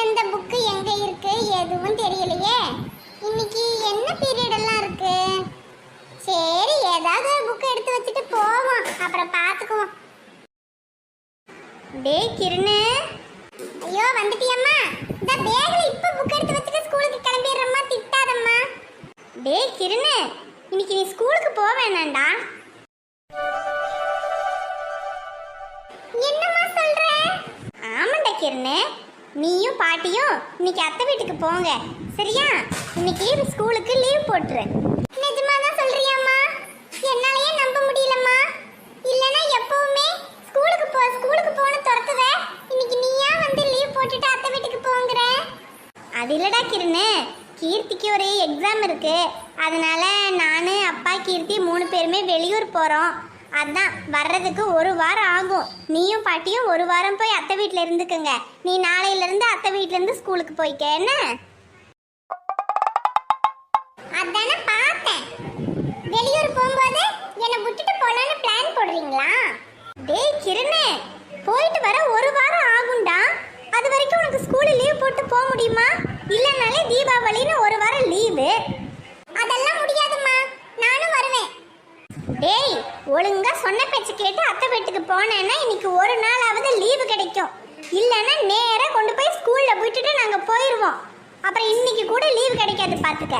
எந்த புக்கு எங்க இருக்கு எதுவும் தெரியலையே. இன்னைக்கு என்ன பீரியட் எல்லாம் இருக்கு? சரி, ஏதாவது புக் எடுத்து வச்சுட்டு போவோம், அப்புறம் பாத்துக்குவோம். டேய் கிரணு, ஐயோ வந்துட்டியம்மா. இந்த பேக்ல இப்ப புக் எடுத்து வச்சுட்டு ஸ்கூலுக்கு கிளம்பிடுறம்மா, திட்டாதம்மா. டேய் கிரணு, இன்னைக்கு நீ ஸ்கூலுக்கு போக வேணாம்டா. என்னம்மா சொல்ற? ஆமாண்டா கிரணு, நீயும் பாட்டியும் இன்னைக்கு அத்தை வீட்டுக்கு போங்க, சரியா? இன்னைக்கு ஸ்கூலுக்கு லீவ் போட்டுரு. நிஜமா தான் சொல்றியாம்மா? என்னாலயே நம்ப முடியலம்மா. இல்லனா எப்பவுமே ஸ்கூலுக்கு போன துரத்துவ, இன்னைக்கு நீயா வந்து லீவ் போட்டுட்டு அத்தை வீட்டுக்கு போங்கற. அது இல்லடா கிரணு, கீர்த்திக்கு ஒரு எக்ஸாம் இருக்கு, அதனால நானு அப்பா கீர்த்தி 3 பேருமே வெளியூர் போறோம். அதான் வர்றதுக்கு 1 வாரம் ஆகும். நீயும் பாட்டியும் 1 வாரம் போய் அத்தை வீட்டில் இருந்துக்குங்க. நீ நாளையில இருந்து அத்தை வீட்ல இருந்து ஸ்கூலுக்கு போய்க்க. என்ன? அதானே பார்த்தேன். வெளியூர் போகும்போது என்னை விட்டுட்டு போலான்னு பிளான் போடுறீங்களா? டேய் கிரணே, போயிட்டு வர 1 வாரம் ஆகும்டா. அது வரைக்கும் உனக்கு ஸ்கூல்ல லீவ் போட்டு போக முடியுமா? இல்லனாலே தீபாவளின்னு 1 வாரம் லீவு. அதெல்லாம் முடியாதும்மா, நானும் வருவேன். டேய், ஒழுங்கா சொன்ன பேச்சு கேட்டு அத்தை வீட்டுக்கு போனேன்னா இன்னைக்கு 1 நாளாவது லீவு கிடைக்கும். இல்லைன்னா நேரா கொண்டு போய் ஸ்கூல்ல விட்டுட்டு நாங்க போயிடுவோம். அப்புறம் இன்னைக்கு கூட லீவு கிடைக்காது, பாத்துக்க.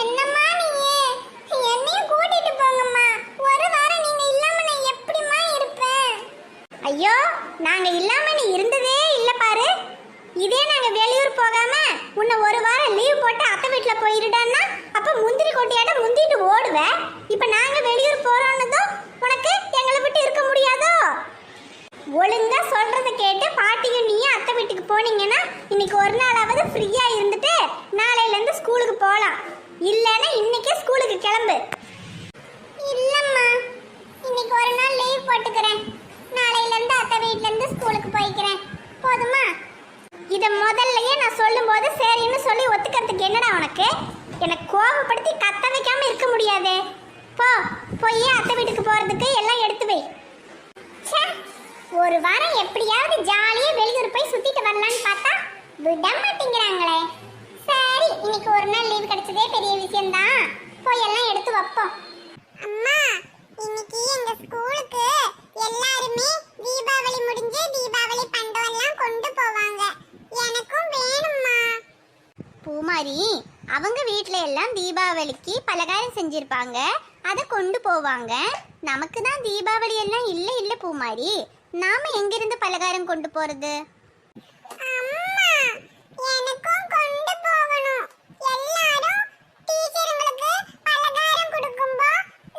என்னம்மா நீ என்னையும் கூட்டிட்டு போங்கம்மா. 1 வாரம் நீங்க இல்லாம நான் எப்படிம்மா இருப்பேன்? ஐயோ, நாங்க இல்லாம நீ இருந்ததே இல்ல பாரு. இதே நாங்க வெளியூர் போகாம உன்னை 1 வாரம் லீவ் போட்டு அத்தை வீட்டுல போயிருடான்னா அப்ப முந்திரி கொட்டியாட்ட முந்திட்டு ஓடுவ. இப்ப நாங்க வெளியூர் போறோம்னதும் உனக்கு எங்களை விட்டு இருக்க முடியாதோ? ஒழுங்கா சொல்றத கேட்டு பாட்டியும் நீயும் அத்தை வீட்டுக்கு போனீங்கன்னா இன்னைக்கு 1 நாளாவது ஃப்ரீயா இருந்துட்டு நாளையில இருந்து ஸ்கூலுக்கு போலாம். இல்லைன்னா இன்னைக்கே ஸ்கூலுக்கு கிளம்பு. இல்லம்மா, இன்னைக்கு 1 நாள் லீவ் போட்டுக்கிறேன். நாளையில இருந்து அத்தை வீட்ல இருந்து ஸ்கூலுக்கு போய்க்கிறேன். போதுமா? இத முதல்லயே நான் சொல்லும்போது சரின்னு சொல்லி ஒத்துக்கிறதுக்கு என்னடா உனக்கு? எனக்கு கோபப்படுத்தி கத்த வைக்காம இருக்க முடியாதே. போய் அத்தை வீட்டுக்கு போறதுக்கு எல்லாம் எடுத்து வை. 1 வாரம் எப்படியாவது ஜாலியா வெளியூர் போய் சுத்திட்டு வரலான்னு பார்த்தா விட மாட்டேங்கிறாங்களே. சரி, இன்னைக்கு 1 நாள் லீவ் கிடைச்சதே பெரிய விஷயம்தான். போய் எல்லாம் எடுத்து வைப்போம். அம்மா, இன்னைக்கு எங்க ஸ்கூலுக்கு எல்லாருமே தீபாவளி முடிஞ்சு தீபாவளி பண்டம் எல்லாம் கொண்டு போவாங்க. எனக்கும் வேணும்மா. பூமாரி, அவங்க வீட்ல எல்லாம் தீபாவளிக்கு பலகாரம் செஞ்சிருப்பாங்க, அதை கொண்டு போவாங்க. நமக்கு தான் தீபாவளி எல்லாம் இல்ல பூமாரி. நாம எங்க இருந்து பலகாரம் கொண்டு போறது? அம்மா, எனக்கும் கொண்டு போகணும். எல்லாரும் டீச்சர்களுக்கு பலகாரம் கொடுக்கும்போ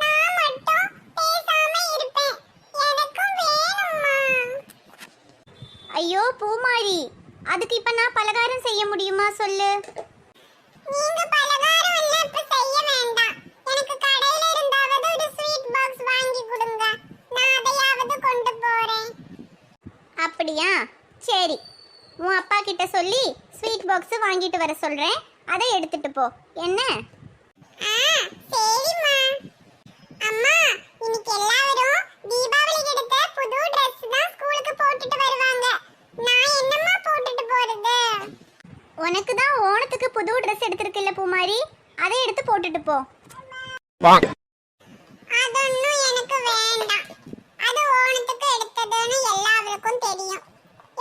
நான் மட்டும் பேசாம இருப்பேன். எனக்கும் வேணும்மா. ஐயோ பூமாரி, அதுக்கு இப்ப நான் பலகாரம் செய்ய முடியுமா சொல்லு? நீங்க பலகாரம் எல்லாம் இப்ப செய்ய வேண்டாம். எனக்கு கடையில இருந்தாவது ஒரு ஸ்வீட் பாக்ஸ் வாங்கி கொடுங்க. நான் அதையாவது கொண்டு போறேன். அப்படியா? சரி, உன் அப்பா கிட்ட சொல்லி ஸ்வீட் பாக்ஸ் வாங்கிட்டு வர சொல்றேன். அதை எடுத்துட்டு போ. என்ன? சரிம்மா. அம்மா, இன்னைக்கு எல்லாரும் தீபாவளிக்கு எடுத்த புது Dress தான் ஸ்கூலுக்கு போட்டுட்டு வருவாங்க. நான் என்னம்மா போட்டுட்டு போறது? உனக்கு தான் ஓணத்துக்கு புது Dress எடுத்திருக்கல பூமாரி, அதை எடுத்து போட்டுட்டு போ. அதொன்னும் எனக்கு வேண்டாம். அது ஓணத்துக்கு எடுத்ததுன்னு எல்லாருக்கும் தெரியும்.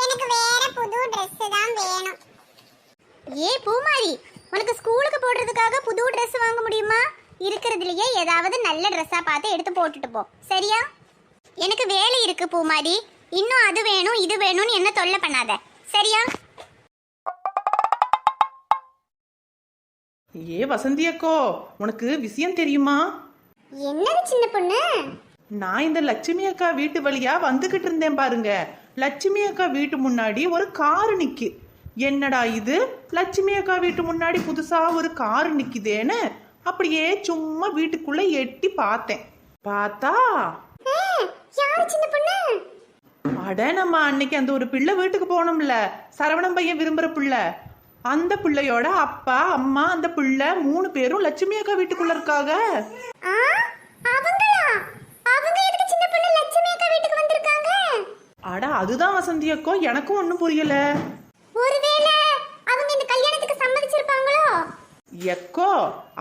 எனக்கு வேற புது Dress தான் வேணும். பூமாரி, உனக்கு ஸ்கூலுக்கு போடுறதுக்காக புது Dress வாங்க முடியுமா? இருக்கிறதுலயே ஏதாவது நல்ல ட்ரெஸ்ஸா பார்த்து எடுத்து போட்டுட்டு போ, சரியா? எனக்கு வேலை இருக்கு பூமாரி. இன்னும் அது வேணும் இது வேணும்னு என்ன தொல்லை பண்ணாத, சரியா? வசந்தி அக்கோ, உனக்கு விஷயம் தெரியுமா? என்னது சின்ன பொண்ணு? நான் இந்த லட்சுமி அக்கா வீட்டு வழியா வந்துகிட்டு இருந்தேன் பாருங்க. லட்சுமி அக்கா வீட்டு முன்னாடி ஒரு காரு நிக்கு. என்னடா இது, லட்சுமி அக்கா வீட்டு முன்னாடி புதுசா ஒரு காரு நிக்குதேன்னு அப்படியே சும்மா வீட்டுக்குள்ள எட்டி பார்த்தேன். பார்த்தா அட, நம்ம அன்னைக்கு அந்த ஒரு பிள்ளை வீட்டுக்கு போனோம்ல, சரவணம் பையன் விரும்புற பிள்ளை, அந்த பிள்ளையோட அப்பா அம்மா அந்த பிள்ளை 3 பேரும் லட்சுமி அக்கா வீட்டுக்குள்ள இருக்காங்க. அட, அதுதான் வசந்தி அக்கோ, எனக்கும் ஒன்றும் புரியல. ஒருவேளை எக்கோ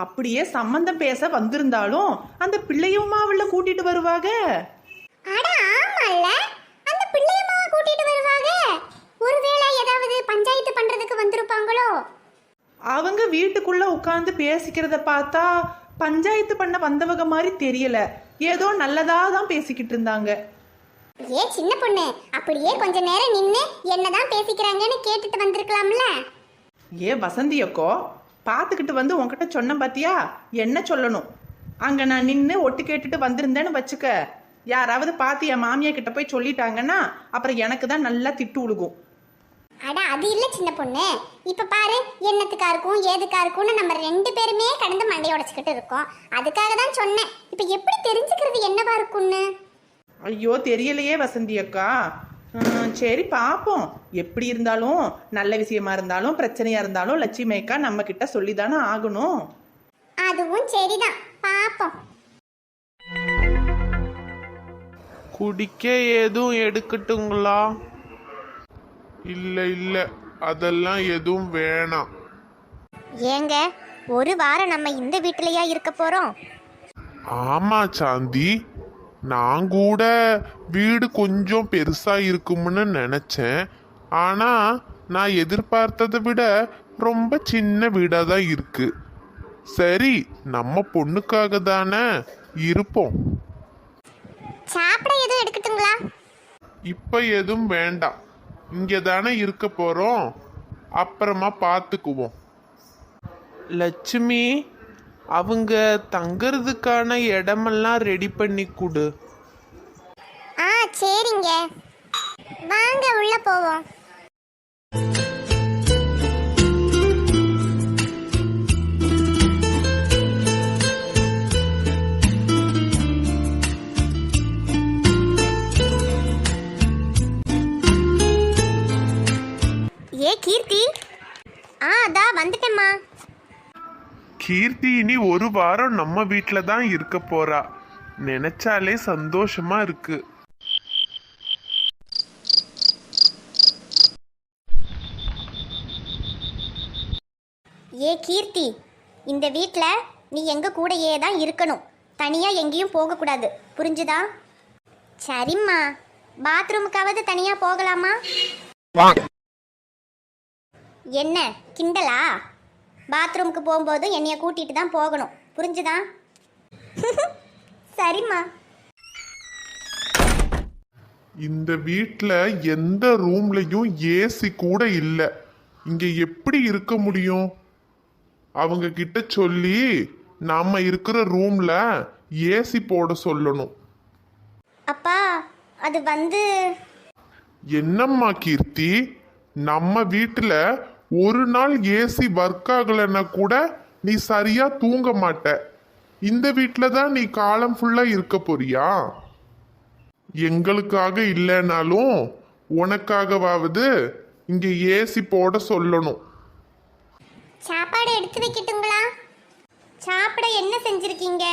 அப்படியே சம்மந்தம் பேச வந்திருந்தாலும் அந்த பிள்ளையுமா அவளை கூட்டிட்டு வருவாங்க. அட ஆமால, அந்த பிள்ளையம்மாவை கூட்டிட்டு வருவாங்க. ஒருவேளை ஏதாவது பஞ்சாயத்து பண்றதுக்கு வந்திருப்பாங்களோ? அவங்க வீட்டுக்குள்ள உட்கார்ந்து பேசிக்கிறத பார்த்தா பஞ்சாயத்து பண்ண வந்தவங்க மாதிரி தெரியல. ஏதோ நல்லதா தான் பேசிக்கிட்டு இருந்தாங்க. ஏ சின்ன பொண்ணு, அப்படியே கொஞ்ச நேரம் நின்று என்னதான் பேசிக்கிறாங்கன்னு கேட்டுட்டு வந்திருக்கலாம்ல. ஏ வசந்தி அக்கோ, பார்த்துக்கிட்டு வந்து உன்கிட்ட சொன்ன பாத்தியா, என்ன சொல்லணும்? அங்க நான் நின்று ஒட்டு கேட்டுட்டு வந்திருந்தேன்னு வச்சுக்க, யாராவது பார்த்து என் மாமியா கிட்ட போய் சொல்லிட்டாங்கன்னா அப்புறம் எனக்கு தான் நல்லா திட்டு உழுகும். அட அது இல்ல சின்ன பொண்ணு, இப்ப பாரு என்னத்துக்கா இருக்கும் ஏதுக்கா இருக்கும்னு நம்ம 2 பேருமே கடந்து மண்டைய உடைச்சுக்கிட்டு இருக்கோம். அதுக்காக தான் சொன்னேன். இப்ப எப்படி தெரிஞ்சுக்கிறது என்னவா இருக்கும்னு? ஐயோ தெரியலையே வசந்தி அக்கா. சரி பார்ப்போம். எப்படி இருந்தாலும் நல்ல விஷயமா இருந்தாலும் பிரச்சனையா இருந்தாலும் லட்சுமி அக்கா நம்ம கிட்ட சொல்லிதானே ஆகணும். அதுவும் சரிதான், பாப்போம். குடிக்க எதுவும் எடுக்கட்டுங்களா? இல்லை இல்லை, அதெல்லாம் எதுவும் வேணாம். ஏங்க, ஒரு வாரம் நம்ம இந்த வீட்டிலயா இருக்க போறோம்? ஆமா சாந்தி, நான் கூட வீடு கொஞ்சம் பெருசா இருக்கும்னு நினைச்சேன். ஆனா நான் எதிர்பார்த்ததை விட ரொம்ப சின்ன வீடா தான் இருக்கு. சரி, நம்ம பொண்ணுக்காக தானே இருப்போம். சாப்பிட எதுவும் எடுக்கட்டுங்களா? இப்ப எதுவும் வேண்டாம், இங்கே தானே இருக்க போறோம், அப்புறமா பார்த்துக்குவோம். லட்சுமி, அவங்க தங்கறதுக்கான இடமெல்லாம் ரெடி பண்ணி கொடு. ஆ சரிங்க, வாங்க உள்ள போவோம். ஏ கீர்த்தி, அதா வந்துட்டேம்மா. கீர்த்தி இனி ஒரு வாரம் நம்ம வீட்டில தான் இருக்க போறா. நினைச்சாலே சந்தோஷமா இருக்கு. ஏ கீர்த்தி, இந்த வீட்டில் நீ எங்க கூடயே தான் இருக்கணும். தனியா எங்கேயும் போகக்கூடாது, புரிஞ்சுதா? சரிம்மா. பாத்ரூமுக்காவது தனியா போகலாமா? என்ன கிண்டலா? பாத்ரூமுக்கு போகும்போது என்னைய கூட்டிட்டு தான் போகணும், புரிஞ்சுதா? சரிம்மா. இந்த வீட்டில் எந்த ரூம்லையும் ஏசி கூட இல்லை. இங்க எப்படி இருக்க முடியும்? அவங்க கிட்ட சொல்லி நாம இருக்கிற ரூம்ல ஏசி போட சொல்லணும். அப்பா, அது வந்து என்னம்மா கீர்த்தி, நம்ம வீட்டில் ஒரு நாள் ஏசி ஒர்க் ஆகலைன்னா கூட நீ சரியா தூங்க மாட்ட. இந்த வீட்டில் தான் நீ காலம் ஃபுல்லா இருக்க போறியா? எங்களுக்காக இல்லைனாலும் உனக்காகவாவது இங்க ஏசி போட சொல்லணும். சாப்பாடு எடுத்து வைக்கட்டுங்களா? சாப்பிட என்ன செஞ்சிருக்கீங்க?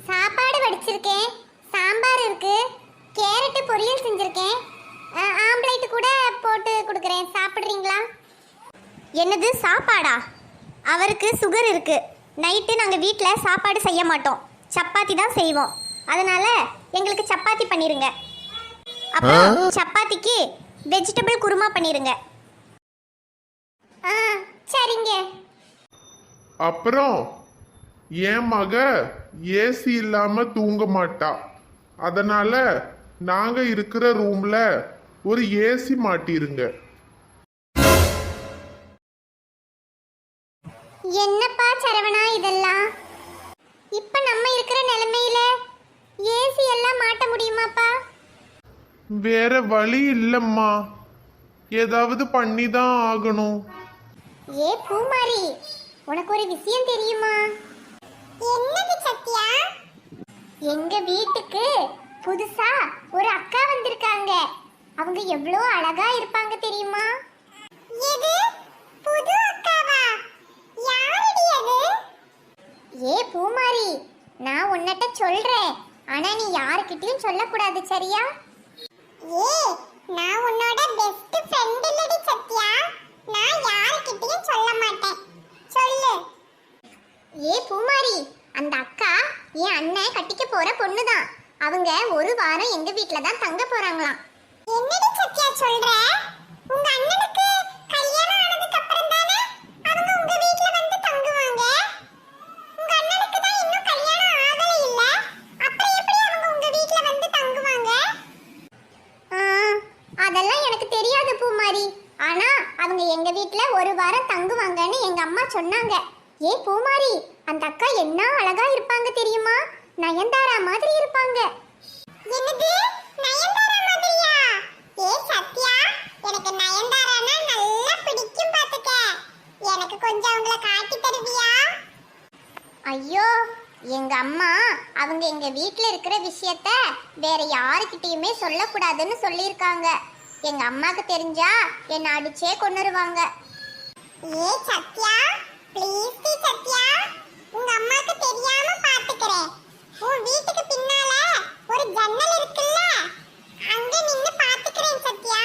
சாப்பாடு வடிச்சிருக்கேன், சாம்பார் இருக்கு, கேரட்டு பொரியல் செஞ்சிருக்கேன், ஆம்லேட் கூட போட்டு கொடுக்குறேன். சாப்பிட்றீங்களா? என்னது சாப்பாடா? அவருக்கு சுகர் இருக்கு. நைட்டு நாங்கள் வீட்டில் சாப்பாடு செய்ய மாட்டோம், சப்பாத்தி தான் செய்வோம். அதனால எங்களுக்கு சப்பாத்தி பண்ணிருங்க. அப்புறம் சப்பாத்திக்கு வெஜிடபிள் குருமா பண்ணிருங்க. சரிங்க. அப்புறம் என் மக ஏசி இல்லாம தூங்க மாட்டா. அதனால நாங்க இருக்கிற ரூம்ல ஒரு ஏசி மாட்டிருங்க. என்னப்பா சரவணா இதெல்லாம்? இப்ப நம்ம இருக்கிற நிலைமையில ஏசி எல்லாம் மாட்ட முடியுமாப்பா? வேற வழி இல்லம்மா, ஏதாவது பண்ணி தான் ஆகணும். ஏ பூமாரி, உனக்கு ஒரு விஷயம் தெரியுமா? என்னது சத்யா? எங்க வீட்டுக்கு புதுசா ஒரு அக்கா வந்திருக்காங்க. அவங்க எவ்வளோ அழகா இருப்பாங்க தெரியுமா? எது புது அக்காவா? யாரடி அது? ஏ பூமாரி, நான் உன்கிட்ட சொல்றேன், ஆனா நீ யாருக்கிட்டயும் சொல்லக்கூடாது, சரியா? ஏ, நான் உன்னோட பெஸ்ட் ஃப்ரெண்ட் இல்லடி சத்யா. நான் யாருக்கிட்டயும் சொல்ல மாட்டேன். சொல்லு. ஏ பூமாரி, அந்த அக்கா என் அண்ணன் கட்டிக்க போற பொண்ணுதான். அவங்க ஒரு வாரம் எங்க வீட்ல தான் தங்க போறாங்களாம். என்னடி சத்யா சொல்ற? உங்க அண்ணனுக்கு கல்யாணம் ஆனதுக்கு அப்புறம் தானே அவங்க உங்க வீட்ல வந்து தங்குவாங்க? உங்க அண்ணனுக்கு தான் இன்னும் கல்யாணம் ஆகல இல்ல. அப்புறம் எப்படி அவங்க உங்க வீட்ல வந்து தங்குவாங்க? அதெல்லாம் எனக்கு தெரியாது பூமாரி. ஆனா அவங்க எங்க வீட்ல ஒரு வாரம் தங்குவாங்கன்னு எங்க அம்மா சொன்னாங்க. ஏ பூமாரி, அந்த அக்கா என்ன அழகா இருப்பாங்க தெரியுமா? நயன்தாரா மாதிரி இருப்பாங்க. என்னது நயன்தாரா மாதிரியா? ஏ சத்யா, எனக்கு நயன்தாரானா நல்லா பிடிக்கும் பாத்துக்க. எனக்கு கொஞ்சம் அவங்கள காட்டி தருவியா? ஐயோ, எங்க அம்மா அவங்க எங்க வீட்ல இருக்கிற விஷயத்த வேற யாருக்கிட்டயுமே சொல்லக்கூடாதுன்னு சொல்லியிருக்காங்க. எங்க அம்மாக்கு தெரிஞ்சா என்ன அடிச்சே கொன்னுருவாங்க. ஏ சத்யா, ப்ளீஸ் டி சத்யா, உங்க அம்மாக்கு தெரியாம பாத்துக்கறேன். உன் வீட்டுக்கு பின்னால ஒரு ஜன்னல் இருக்குல்ல, அங்க நின்னு பாத்துக்கறேன் சத்யா.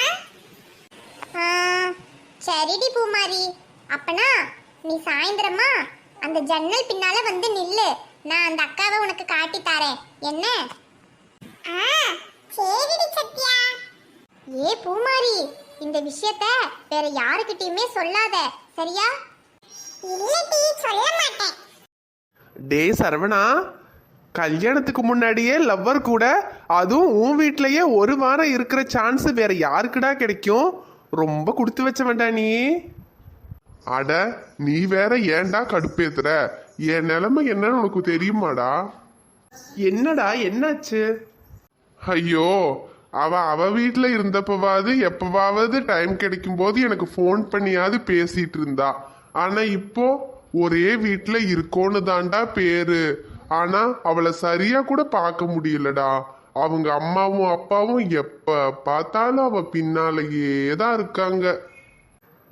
சரிடி பூமாரி, அப்பனா நீ சாயந்தரமா அந்த ஜன்னல் பின்னால வந்து நில்லு. நான் அந்த அக்காவை உனக்கு காட்டி தரேன். என்ன? சரிடி சத்யா. ஏ பூமாரி, இந்த விஷயத்த வேற யாருக்கிட்டயுமே சொல்லாத, சரியா? இல்லடி, சொல்ல மாட்டேன். டேய் சரவணா, கல்யாணத்துக்கு முன்னாடியே லவ்வர் கூட, அதுவும் உன் வீட்லயே ஒரு வாரம் இருக்கிற சான்ஸ் வேற யாருக்குடா கிடைக்கும்? ரொம்ப கொடுத்து வச்ச வேண்டாம் நீ. அட நீ வேற ஏன்டா கடுப்பேத்துற? என் நிலைமை என்னன்னு உனக்கு தெரியுமாடா? என்னடா என்னாச்சு? ஐயோ, அவ வீட்ல இருந்தப்பவாது எப்பவாவது டைம் கிடைக்கும் போது எனக்கு ஃபோன் பண்ணியாவது பேசிட்டு இருந்தா. ஆனா இப்போ ஒரே வீட்ல இருக்கோன்னு தாண்டா பேரு. ஆனா அவளை சரியா கூட பார்க்க முடியலடா. அவங்க அம்மாவும் அப்பாவும் எப்ப பார்த்தாலும் அவ பின்னாலேயே தான் இருக்காங்க.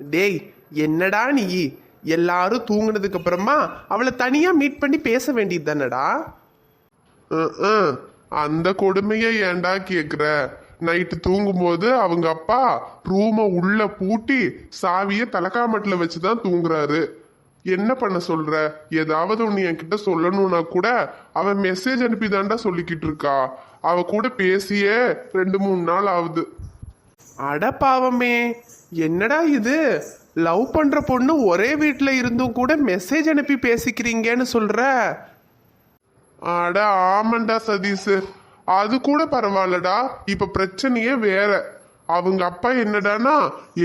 டேய் என்னடா நீ, எல்லாரும் தூங்குனதுக்கு அப்புறமா அவளை தனியா மீட் பண்ணி பேச வேண்டியது தானடா? அந்த கொடுமையை ஏன்டா கேக்குற? நைட்டு தூங்கும்போது அவங்க அப்பா ரூமை உள்ள பூட்டி சாவிய தலக்காமட்டில் வச்சுதான் தூங்குறாரு. என்ன பண்ண சொல்ற? ஏதாவது ஒண்ணு என்கிட்ட சொல்லணும்னா கூட அவன் மெசேஜ் அனுப்பிதான்டா சொல்லிக்கிட்டு இருக்கா. அவ கூட பேசியே 2-3 நாள் ஆகுது. அட பாவமே, என்னடா இது? லவ் பண்ற பொண்ணு ஒரே வீட்டில் இருந்தும் கூட மெசேஜ் அனுப்பி பேசிக்கிறீங்கன்னு சொல்ற? அட ஆமாண்டா சதீஷ், அது கூட பரவாயில்லடா. இப்ப பிரச்சனையே வேற. அவங்க அப்பா என்னடானா,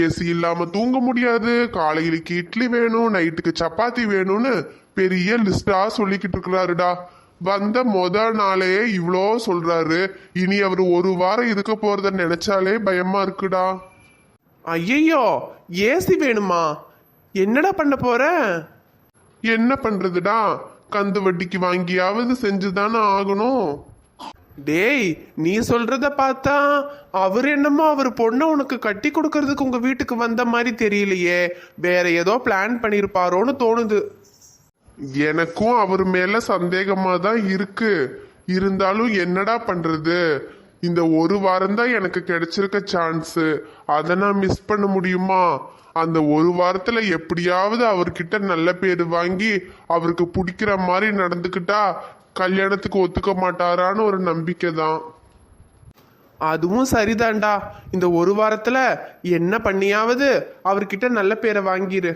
ஏசி இல்லாம தூங்க முடியாது, காலையிலுக்கு இட்லி வேணும், நைட்டுக்கு சப்பாத்தி வேணும்னு பெரிய லிஸ்டா சொல்லிக்கிட்டு இருக்கிறாருடா. வந்த நாளே இவ்வளோ சொல்றாரு. இனி அவர் ஒரு வாரம் இருக்க போறத நினைச்சாலே பயமா இருக்குடா. ஐயையோ, ஏசி வேணுமா? என்னடா பண்ண போற? என்ன பண்றதுடா? கந்து வட்டிக்கு வாங்கியாவது செஞ்சுதானே ஆகணும். டேய், நீ சொல்றத பார்த்தா அவர் என்னமோ அவர் பொண்ணை உனக்கு கட்டி கொடுக்கறதுக்கு உங்க வீட்டுக்கு வந்த மாதிரி தெரியலையே. வேற ஏதோ பிளான் பண்ணிருப்பாரோன்னு தோணுது. எனக்கும் அவர் மேல சந்தேகமா தான் இருக்கு. இருந்தாலும் என்னடா பண்றது? இந்த ஒரு வாரம் தான் எனக்கு கிடைச்சிருக்க சான்ஸ். அதை நான் மிஸ் பண்ண முடியுமா? அந்த ஒரு வாரத்துல எப்படியாவது அவர்கிட்ட நல்ல பேர் வாங்கி அவருக்கு பிடிக்கிற மாதிரி நடந்துக்கிட்டா கல்யாணத்துக்கு ஒத்துக்க மாட்டாரான்னு ஒரு நம்பிக்கை தான். அதுவும் சரிதான்டா. இந்த ஒரு வாரத்துல என்ன பண்ணியாவது அவர்கிட்ட நல்ல பேரை வாங்கிரு.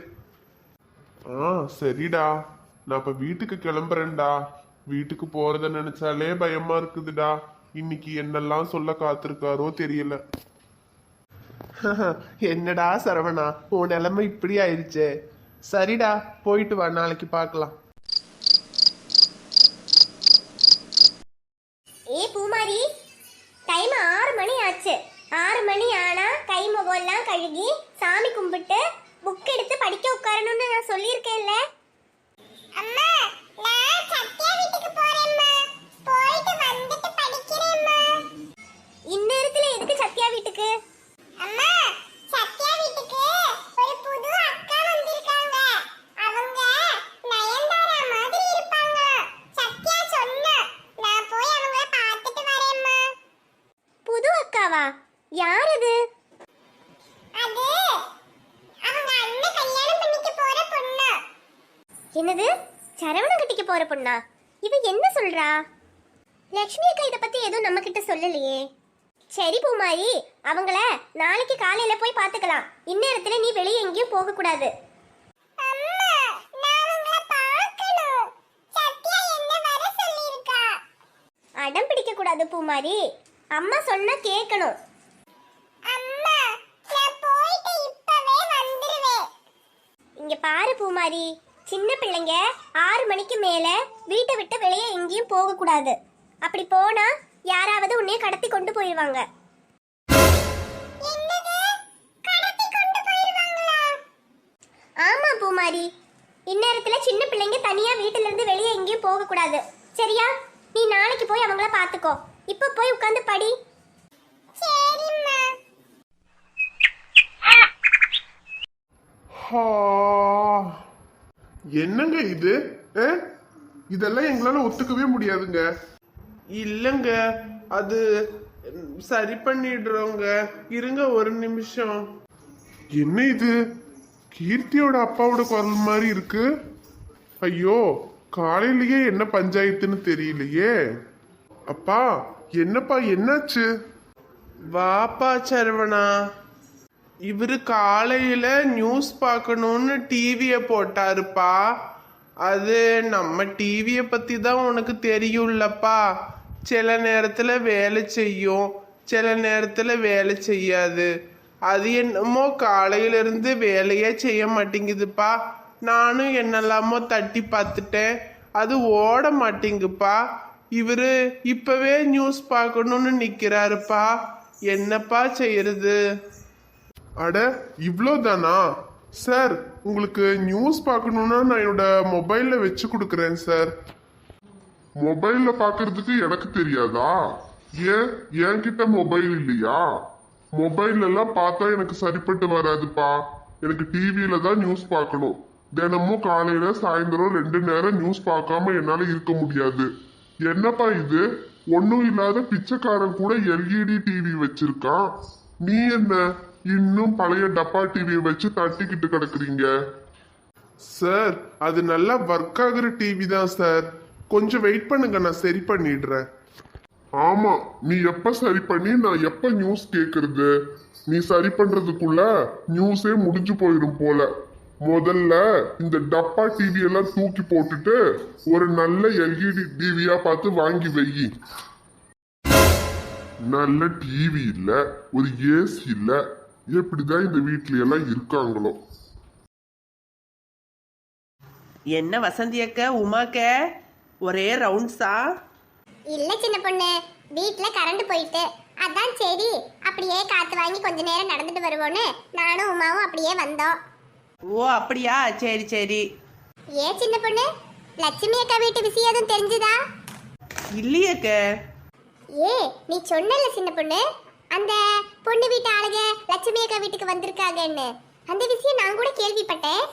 சரிடா, நான் இப்ப வீட்டுக்கு கிளம்புறேன்டா. வீட்டுக்கு போறத நினைச்சாலே பயமா இருக்குதுடா. இன்னைக்கு என்னெல்லாம் சொல்ல காத்திருக்காரோ தெரியல. என்னடா சரவணா, உன் நிலைமை இப்படி ஆயிடுச்சே. சரிடா, போயிட்டு வா, நாளைக்கு பார்க்கலாம். ஏ பூமாரி, டைம் 6 மணி ஆச்சு. 6 மணி ஆனா கை முகம்லாம் கழுகி சாமி கும்பிட்டு புக் எடுத்து படிக்க உட்காரணும்னு நான் சொல்லியிருக்கேன்ல. அம்மா, நான் சத்யா வீட்டுக்கு போறேன்மா. போயிட்டு வந்துட்டு படிக்கிறேன்மா. இந்நேரத்துல எதுக்கு சத்யா வீட்டுக்கு? அம்மா, சத்யா வீட்டுக்கு ஒரு புது அக்கா வந்திருக்காங்க. அவங்க நயன்தாரா மாதிரி இருப்பாங்க. சத்யா சொன்னா. நான் போய் அவங்கள பார்த்துட்டு வரேன்மா. புது அக்காவா? யார் அது? அது அவங்க அண்ணன் கல்யாணம் பண்ணிக்க போற பொண்ணு. என்னது சரவணன் கட்டிக்க போற பொண்ணா? இவ என்ன சொல்றா? லக்ஷ்மி அக்கா இத பத்தி எதுவும் நம்ம கிட்ட சொல்லலையே. சரி பூமாரி, அவங்கள நாளைக்கு காலையில போய் பாத்துக்கலாம். இந்நேரத்துல நீ வெளியே எங்கேயும் போக கூடாது. அடம் பிடிக்க கூடாது பூமாரி, அம்மா சொன்னா கேட்கணும். இங்க பாரு பூமாரி, சின்ன பிள்ளைங்க 6 மணிக்கு மேல வீட்டை விட்டு வெளியே எங்கேயும் போக கூடாது. அப்படி போனா யாராவது உன்னைய கடத்தி கொண்டு போயிடுவாங்க. ஆமா பூமாரி, இந்நேரத்துல சின்ன பிள்ளைங்க தனியா வீட்டுல இருந்து வெளியே எங்கேயும் போக கூடாது. சரியா? நீ நாளைக்கு போய் அவங்கள பாத்துக்கோ. இப்ப போய் உட்கார்ந்து படி. சரிம்மா. என்னங்க இது? இதெல்லாம் எங்களால ஒத்துக்கவே முடியாதுங்க. இல்லைங்க, அது சரி பண்ணிடுறோங்க. இருங்க ஒரு நிமிஷம். என்ன இது? கீர்த்தியோட அப்பாவோட குரல் மாதிரி இருக்கு. ஐயோ, காலையிலேயே என்ன பஞ்சாயத்துன்னு தெரியலையே. அப்பா, என்னப்பா என்னாச்சு? வாப்பா சரவணா, இவரு காலையில நியூஸ் பார்க்கணும்னு டிவியை போட்டாருப்பா. அது நம்ம டிவியை பத்தி தான் உனக்கு தெரியும்லப்பா. சில நேரத்துல வேலை செய்யும், சில நேரத்துல வேலை செய்யாது. அது என்னமோ காலையிலிருந்து வேலையே செய்ய மாட்டேங்குதுப்பா. நானும் என்னெல்லாமோ தட்டி பார்த்துட்டேன், அது ஓட மாட்டேங்குப்பா. இவரு இப்பவே நியூஸ் பார்க்கணும்னு நிக்கிறாருப்பா. என்னப்பா செய்யறது? அட, இவ்வளோதானா சார்? உங்களுக்கு நியூஸ் பார்க்கணும்னா நான் என்னோட மொபைல்ல வச்சு கொடுக்குறேன் சார். மொபைல்ல பார்க்கறதுக்கு எனக்கு தெரியாதா? ஏன் என்கிட்ட மொபைல் இல்லையா? மொபைல் எல்லாம் பார்த்தா எனக்கு சரிப்பட்டு வராதுப்பா. எனக்கு டிவியில தான் நியூஸ் பார்க்கணும். தினமும் காலையில சாயந்தரம் 2 நேரம் நியூஸ் பார்க்காம என்னால இருக்க முடியாது. என்னப்பா இது? ஒன்னும் இல்லாத பிச்சைக்காரன் கூட எல்இடி டிவி வச்சிருக்கான். நீ என்ன இன்னும் பழைய டப்பா டிவியை வச்சு தட்டிக்கிட்டு கிடக்குறீங்க? சார், அது நல்லா ஒர்க் ஆகுற டிவி தான் சார். கொஞ்சம் வெயிட் பண்ணுங்க, நான் சரி பண்ணிடுறேன். ஆமா, நீ எப்ப சரி பண்ணி நான் எப்ப நியூஸ் கேக்குறது? நீ சரி பண்றதுக்குள்ள நியூஸே முடிஞ்சு போயிடும் போல. முதல்ல இந்த டப்பா டிவி எல்லாம் தூக்கி போட்டுட்டு ஒரு நல்ல எல்இடி டிவியா பார்த்து வாங்கி வெயி. நல்ல டிவி இல்ல, ஒரு ஏசி இல்ல, எப்படிதான் இந்த வீட்ல எல்லாம் இருக்காங்களோ. என்ன வசந்தி அக்கா, உமாக்க ஒரே ரவுண்ட்ஸா? இல்ல சின்ன பொண்ணு, வீட்ல கரண்ட் போயிட்டு அதான் சரி அப்படியே காத்து வாங்கி கொஞ்ச நேரம் நடந்துட்டு வருவோன்னு நானும் உமாவும் அப்படியே வந்தோம். ஓ அப்படியா, சரி சரி. ஏன் சின்ன பொண்ணு, லட்சுமி அக்கா வீட்டு விஷயம் எதுவும் தெரிஞ்சுதா? இல்லையக்க. ஏ, நீ சொன்னல சின்ன பொண்ணு, அந்த பொண்ணு வீட்டு ஆளுங்க லட்சுமி அக்கா வீட்டுக்கு வந்திருக்காங்கன்னு. அந்த விஷயம் நான் கூட கேள்விப்பட்டேன்.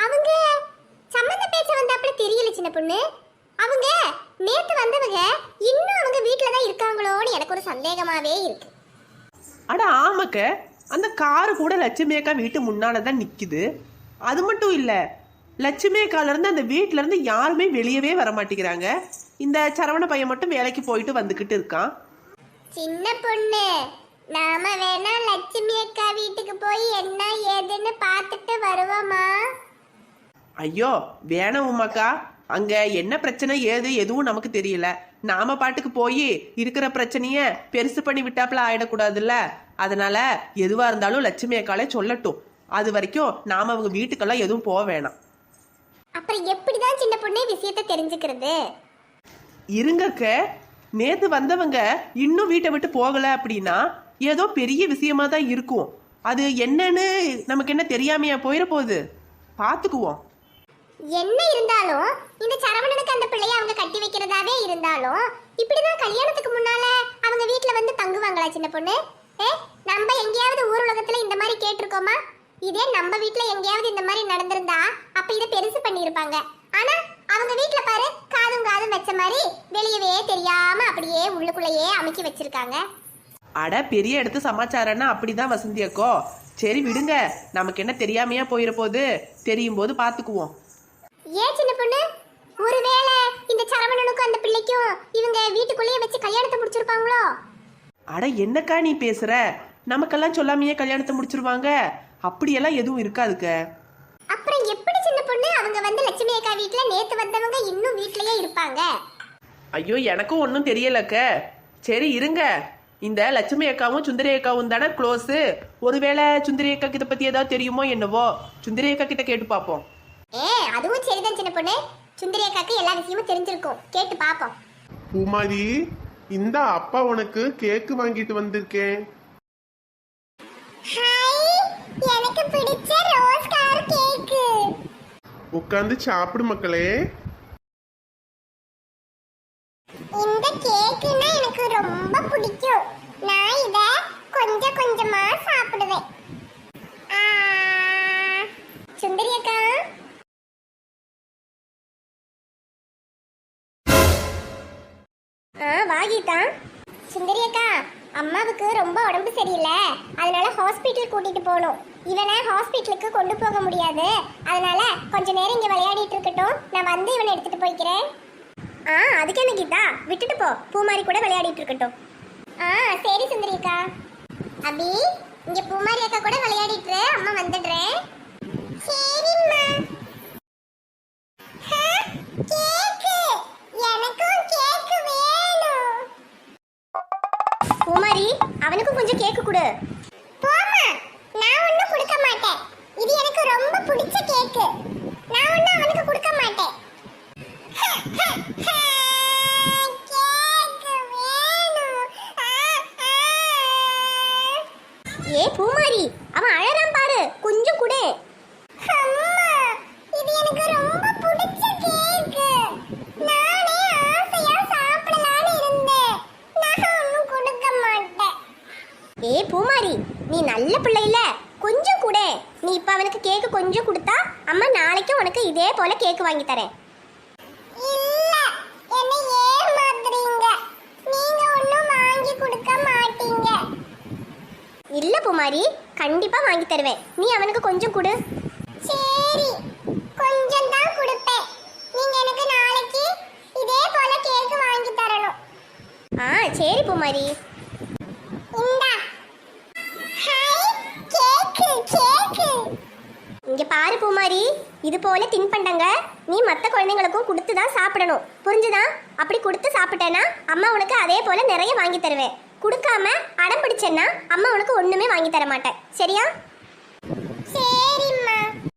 அவங்க சம்மந்த பேச வந்தாப்புல தெரியல சின்ன பொண்ணு. அவங்க நேத்து வந்தவங்க இன்னும் அவங்க வீட்டுல தான் இருக்காங்களோன்னு எனக்கு ஒரு சந்தேகமாவே இருக்கு. அட ஆமாக்க, அந்த காரு கூட லட்சுமி அக்கா வீட்டு முன்னால தான் நிக்குது. அது மட்டும் இல்ல, லட்சுமி அக்கால இருந்து அந்த வீட்டுல இருந்து யாருமே வெளியவே வர மாட்டேங்கிறாங்க. இந்த சரவண பையன் மட்டும் வேலைக்கு போயிட்டு வந்துகிட்டு இருக்கான். சின்ன பொண்ணு, நாம வேணா லட்சுமி அக்கா வீட்டுக்கு போய் என்ன ஏதுன்னு பார்த்துட்டு வருவோமா? ஐயோ வேணாம் உமாக்கா, அங்க என்ன பிரச்சனை ஏது எதுவும் நமக்கு தெரியல. நாம பாட்டுக்கு போய் இருக்கிற பிரச்சனைய பெருசு பண்ணி விட்டாப்புல ஆயிடக்கூடாதுல்ல. அதனால எதுவா இருந்தாலும் லட்சுமி அக்காலே சொல்லட்டும். அது வரைக்கும் நாம அவங்க வீட்டுக்கெல்லாம் எதுவும் போக வேணாம். அப்புறம் எப்படிதான் சின்ன பொண்ணே விஷயத்தை தெரிஞ்சுக்கிறது? இருங்கக்க, நேத்து வந்தவங்க இன்னும் வீட்டை விட்டு போகல அப்படின்னா ஏதோ பெரிய விஷயமா தான் இருக்கும். அது என்னன்னு நமக்கு என்ன தெரியாமையா போயிட போகுது? பாத்துக்குவோம். என்ன இருந்தாலும் இந்த சரவணனுக்கு அந்த பிள்ளைய அவங்க கட்டி வைக்கிறதாவே இருந்தாலும் இப்படிதான் கல்யாணத்துக்கு முன்னால அவங்க வீட்டுல வந்து தங்குவாங்களா சின்ன பொண்ணு? நம்ம எங்கேயாவது ஊர் உலகத்துல இந்த மாதிரி கேட்டிருக்கோமா? இதே நம்ம வீட்டுல எங்கேயாவது இந்த மாதிரி நடந்திருந்தா அப்ப இதை பெருசு பண்ணிருப்பாங்க. ஆனா அவங்க வீட்டுல பாரு, காதும் காதும் வச்ச மாதிரி வெளியவே தெரியாம அப்படியே உள்ளுக்குள்ளேயே அமைக்கி வச்சிருக்காங்க. அட பெரிய இடத்து சமாச்சாரம்னா அப்படிதான் வசந்தி அக்கோ. சரி விடுங்க, நமக்கு என்ன தெரியாமையா போயிட போகுது? தெரியும் போது பாத்துக்குவோம். ஏன் சின்ன பொண்ணு, ஒருவேளை இந்த சரவணனுக்கும் அந்த பிள்ளைக்கும் இவங்க வீட்டுக்குள்ளேயே வச்சு கல்யாணத்தை முடிச்சிருப்பாங்களோ? அட என்னக்கா நீ பேசுற? நமக்கெல்லாம் சொல்லாமையே கல்யாணத்தை முடிச்சிருவாங்க? அப்படியெல்லாம் எதுவும் இருக்காதுக்க. அப்புறம் எப்படி சின்ன பொண்ணு அவங்க வந்து லட்சுமி அக்கா வீட்டுல நேத்து வந்தவங்க இன்னும் வீட்லயே இருப்பாங்க? ஐயோ எனக்கும் ஒன்றும் தெரியலக்க. சரி இருங்க, இந்த லட்சுமி அக்காவும் சுந்தரி அக்காவும் தானே க்ளோஸு. ஒருவேளை சுந்தரி அக்கா கிட்ட பத்தி ஏதாவது தெரியுமோ என்னவோ, சுந்தரி அக்கா கிட்ட கேட்டு பார்ப்போம். அதுவும் சரிதான் சின்ன பொண்ணு, சுந்தரி அக்காக்கு எல்லா விஷயமும் தெரிஞ்சிருக்கும், கேட்டு பாப்போம். பூமாரி, இந்த அப்பா உனக்கு கேக்கு வாங்கிட்டு வந்திருக்கேன். எனக்கு பிடிச்ச ரோஸ் கலர் கேக்கு. உட்காந்து சாப்பிடு மக்களே. இந்த கேக்குனா எனக்கு ரொம்ப பிடிக்கும். நான் இத கொஞ்சம் கொஞ்சமா சாப்பிடுவேன். சுந்தரி அக்கா, வாகிதா. சுந்தரி அக்கா, அம்மாவுக்கு ரொம்ப உடம்பு சரியில்லை, அதனால ஹாஸ்பிட்டல் கூட்டிட்டு போகணும். இவனை ஹாஸ்பிட்டலுக்கு கொண்டு போக முடியாது, அதனால கொஞ்ச நேரம் இங்க விளையாடிட்டு இருக்கட்டும், நான் வந்து இவனை எடுத்துட்டு போய்க்கிறேன். அதுக்கு என்ன கீதா, விட்டுட்டு போ, பூமாரி கூட விளையாடிட்டு இருக்கட்டும். சரி சுந்தரி அக்கா. அபி, இங்க பூமாரி அக்கா கூட விளையாடிட்டு அம்மா வந்துடுறேன். சரிம்மா. பூமாரி, அவனுக்கும் கொஞ்சம் கேக்கு கொடு. போமா, நான் ஒண்ணும் கொடுக்க மாட்டேன். இது எனக்கு ரொம்ப பிடிச்ச கேக்கு. நான் ஒண்ணும் அவனுக்கு கொடுக்க மாட்டேன். ஏ பூமாரி, அவன் அழறான் பாரு, கொஞ்சம் கொடு. இது எனக்கு ரொம்ப பிடிச்ச கேக்கு. நானே ஆசையா சாப்பிடலாம்னு இருந்தேன். நான் ஒண்ணும் கொடுக்க மாட்டேன். ஏ பூமாரி, நீ நல்ல பிள்ளை இல்ல, கொஞ்சம் கூட. நீ இப்ப அவனுக்கு கேக்கு கொஞ்சம் கொடுத்தா அம்மா நாளைக்கு உனக்கு இதே போல கேக்கு வாங்கி தரேன். இல்ல, என்ன ஏமாத்துறீங்க. நீங்க ஒண்ணும் வாங்கி கொடுக்க மாட்டீங்க. இல்ல பூமாரி, கண்டிப்பா வாங்கி தருவேன். நீ அவனுக்கு கொஞ்சம் கொடு. சரி, கொஞ்சம் தான் கொடுப்பேன். நீங்க எனக்கு நாளைக்கு இதே போல கேக்கு வாங்கி தரணும். சரி பூமாரி. இந்தா. ஹாய், கேக்கு கேக்கு. இங்க பாரு பூமாரி, இது போல தின்பண்டங்க நீ மற்ற குழந்தைங்களுக்கும் கொடுத்து தான் சாப்பிடணும், புரிஞ்சுதா? அப்படி கொடுத்து சாப்பிட்டேன்னா அம்மா உனக்கு அதே போல நிறைய வாங்கி தருவேன். கொடுக்காம அடம் பிடிச்சேன்னா அம்மா உனக்கு ஒண்ணுமே வாங்கி தர மாட்டேன், சரியா?